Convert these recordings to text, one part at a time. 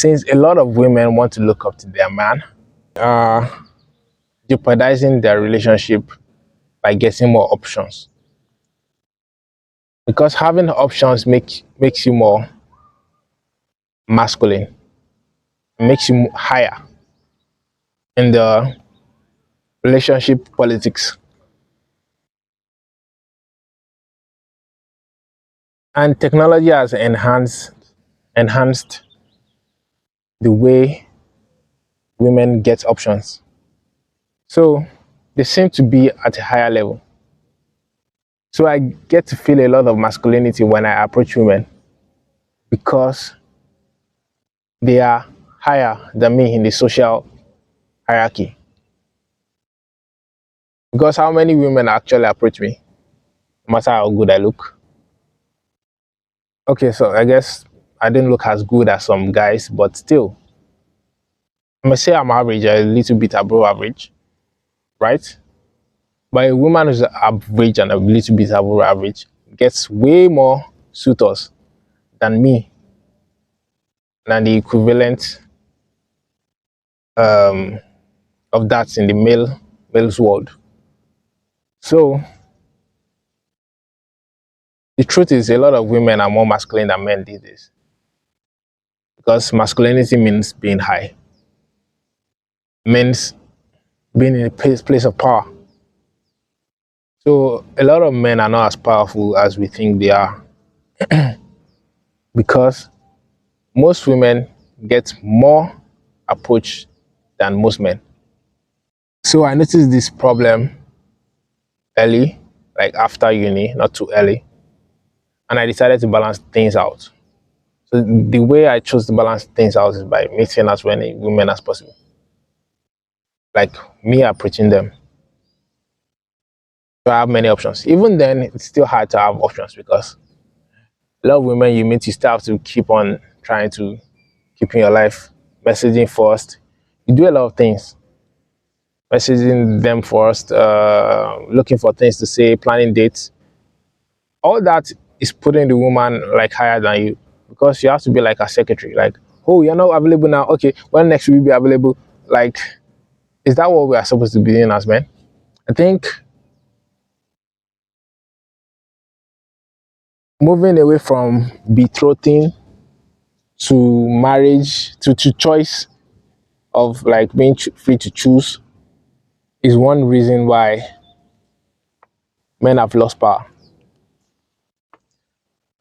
Since a lot of women want to look up to their man, uh, jeopardizing their relationship by getting more options. Because having options makes you more masculine, makes you higher in the relationship politics. And technology has enhanced the way women get options. So they seem to be at a higher level. So I get to feel a lot of masculinity when I approach women because they are higher than me in the social hierarchy. Because how many women actually approach me, no matter how good I look? Okay, so I guess I didn't look as good as some guys, but still, I must say I'm average, a little bit above average, right? But a woman who's average and a little bit above average gets way more suitors than me, than the equivalent um, of that in the male's world. So the truth is, a lot of women are more masculine than men these days because masculinity means being high, means being in a place of power. So a lot of men are not as powerful as we think they are because most women get more approach than most men. So I noticed this problem early, like after uni, not too early, and I decided to balance things out. So the way I chose to balance things out is by meeting as many women as possible, like me approaching them. So I have many options. Even then, it's still hard to have options because a lot of women you meet, you still have to keep on trying to keep in your life, messaging first. You do a lot of things, messaging them first, looking for things to say, planning dates. All that is putting the woman like higher than you because you have to be like a secretary. Like, oh, you're not available now. Okay, when next will you be available? Like, is that what we are supposed to be doing as men? I think moving away from betrothing to marriage to choice of like being free to choose is one reason why men have lost power.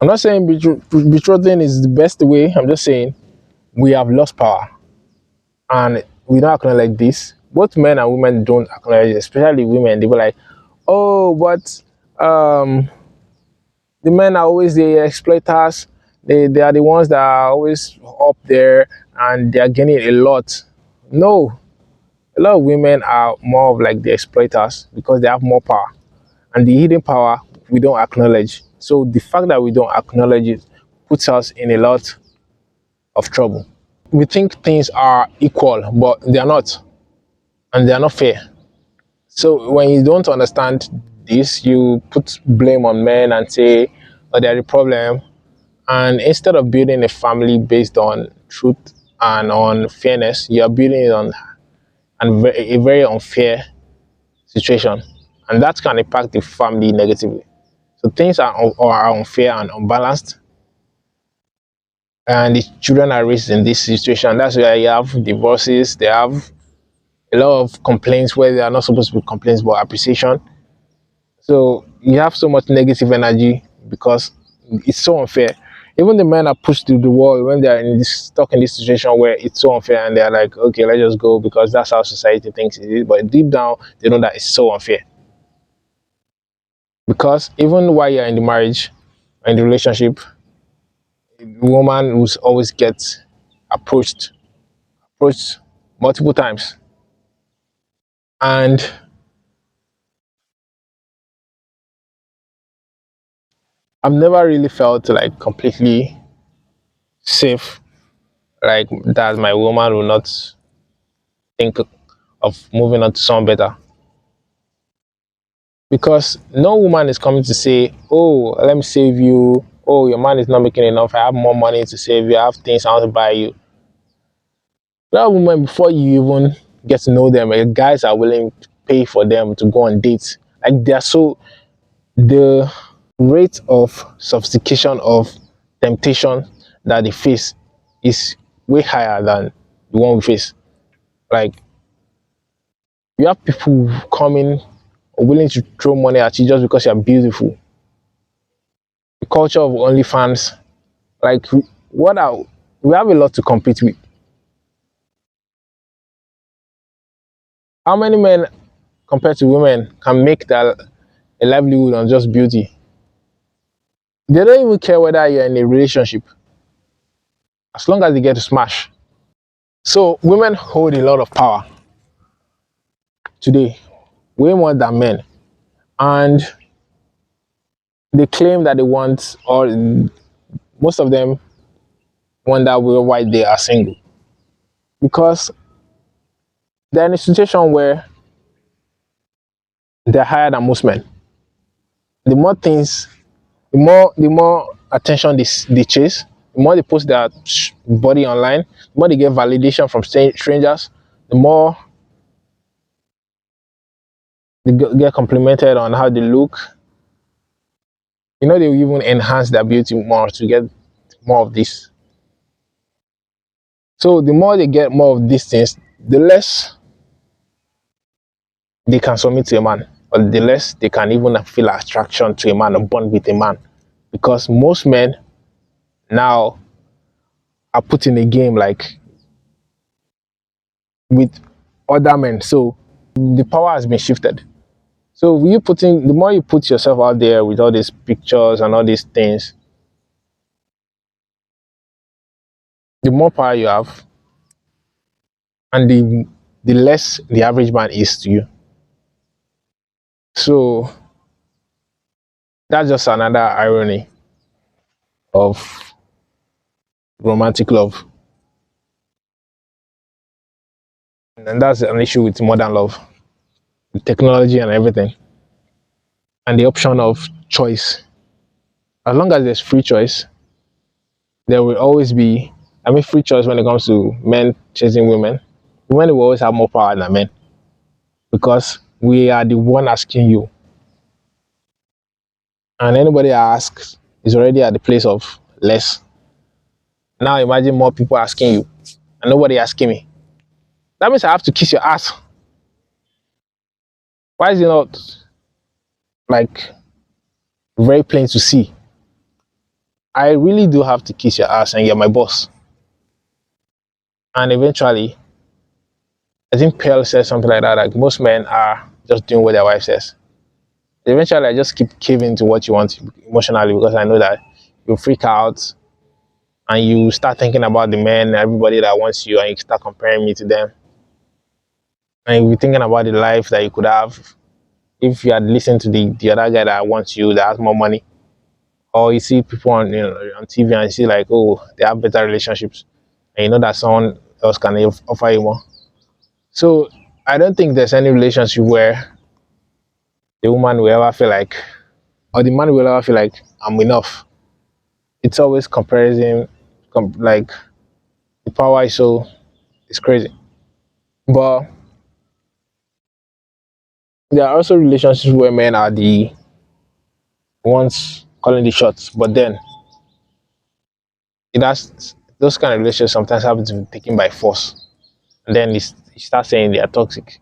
I'm not saying betrothing is the best way. I'm just saying we have lost power and we don't acknowledge this. Both men and women don't acknowledge it, especially women. They be like, oh, but the men are always the exploiters. They are the ones that are always up there and they are getting a lot. No, a lot of women are more of like the exploiters because they have more power. And the hidden power we don't acknowledge. So the fact that we don't acknowledge it puts us in a lot of trouble. We think things are equal, but they are not, and they are not fair. So when you don't understand this, you put blame on men and say, "Oh, they're the problem." And instead of building a family based on truth and on fairness, you are building it on a very unfair situation, and that can impact the family negatively. So things are unfair and unbalanced, and the children are raised in this situation. That's why you have divorces. They have a lot of complaints where they are not supposed to be complaints, but appreciation. So you have so much negative energy because it's so unfair. Even the men are pushed to the wall when they are stuck in this situation where it's so unfair, and they are like, okay, let's just go because that's how society thinks it is. But deep down, they know that it's so unfair because even while you're in the marriage, in the relationship, woman who's always gets approached multiple times, and I've never really felt like completely safe, like that my woman will not think of moving on to someone better, because no woman is coming to say, oh, let me save you, oh, your man is not making enough, I have more money to save you, I have things I want to buy you. A lot of women, before you even get to know them, guys are willing to pay for them to go on dates. Like they're so the rate of sophistication of temptation that they face is way higher than the one we face. Like you have people coming willing to throw money at you just because you're beautiful. The culture of OnlyFans, like what are we have a lot to compete with. How many men compared to women can make that a livelihood on just beauty? They don't even care whether you're in a relationship as long as they get to smash. So women hold a lot of power today, way more than men. And they claim that they want, or most of them wonder why they are single. Because they're in a situation where they're higher than most men. The more things, the more attention they chase, the more they post their body online, the more they get validation from strangers, the more they get complimented on how they look. You know, they will even enhance their beauty more to get more of this. So the more they get more of these things, the less they can submit to a man, or the less they can even feel attraction to a man or bond with a man. Because most men now are put in a game like with other men. So the power has been shifted. So you putting the more you put yourself out there with all these pictures and all these things, the more power you have, and the less the average man is to you. So that's just another irony of romantic love. And that's an issue with modern love, with technology and everything, and the option of choice. As long as there's free choice, there will always be, I mean, free choice when it comes to men chasing women. Women will always have more power than men because we are the one asking you. And anybody that asks is already at the place of less. Now imagine more people asking you and nobody asking me. That means I have to kiss your ass. Why is it not like very plain to see? I really do have to kiss your ass and you're my boss. And eventually, I think Pearl says something like that, like most men are just doing what their wife says. Eventually, I just keep caving to what you want emotionally because I know that you freak out and you start thinking about the men, everybody that wants you, and you start comparing me to them. And you're thinking about the life that you could have if you had listened to the other guy that wants you, that has more money. Or you see people on on TV and you see like, oh, they have better relationships, and you know that someone else can offer you more. So I don't think there's any relationship where the woman will ever feel like, or the man will ever feel like I'm enough. It's always comparison, like the power is so it's crazy. But there are also relationships where men are the ones calling the shots, but then it has those kind of relationships sometimes have to be taken by force, and then you start saying they are toxic.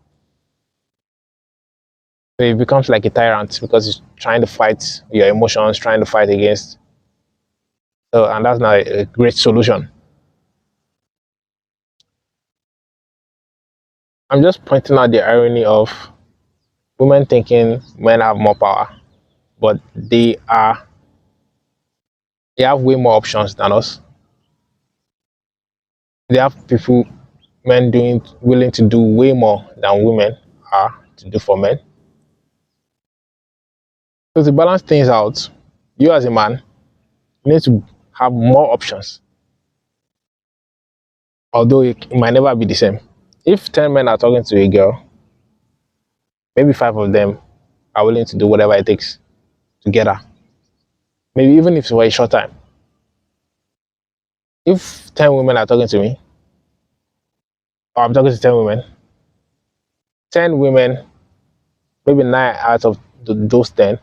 So it becomes like a tyrant because it's trying to fight your emotions, trying to fight against. So and that's not a great solution. I'm just pointing out the irony of women thinking men have more power, but they have way more options than us. They have people, men doing willing to do way more than women are to do for men. So to balance things out, you as a man need to have more options, although it might never be the same. If 10 men are talking to a girl, maybe five of them are willing to do whatever it takes to get her. Maybe even if it's for a short time. If 10 women are talking to me, Oh, I'm talking to 10 women. 10 women, maybe 9 out of those 10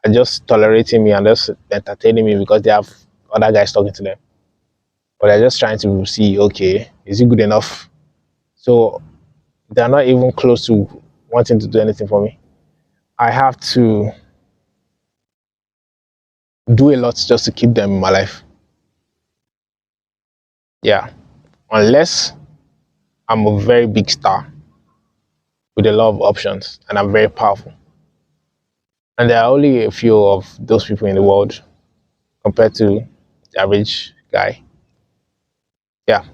are just tolerating me and just entertaining me because they have other guys talking to them. But they're just trying to see, okay, is it good enough? So they're not even close to wanting to do anything for me. I have to do a lot just to keep them in my life. Yeah. Unless I'm a very big star with a lot of options and I'm very powerful. And there are only a few of those people in the world compared to the average guy. Yeah.